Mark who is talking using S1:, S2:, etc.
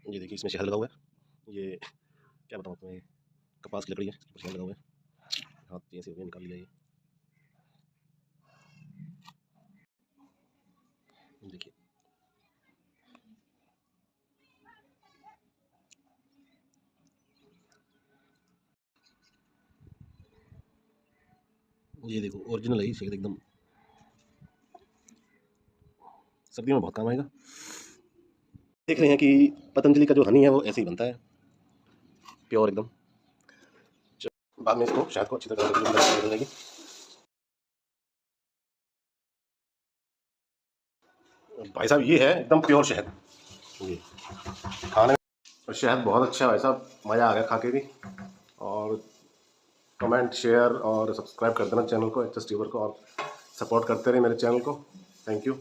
S1: ये देखिए इसमें शहद लगा हुआ है। ये क्या बताऊँ तुम्हें, कपास की लकड़ी है, शहद लगा हुआ है। हाथ ऐसे हो गया, निकाल लिया ये देखिए। ये देखो ओरिजिनल है ये शहद एकदम, सर्दियों में बहुत काम आएगा। देख रहे हैं कि पतंजलि का जो हनी है वो ऐसे ही बनता है, प्योर एकदम। बाद में इसको शहद को अच्छी तरह से जाएगी। भाई साहब ये है एकदम प्योर शहद, ये खाने में शहद बहुत अच्छा है भाई साहब, मज़ा आ गया खा के भी। और कमेंट शेयर और सब्सक्राइब कर देना चैनल को, एच एस ट्यूबर को, और सपोर्ट करते रहे मेरे चैनल को। Thank you.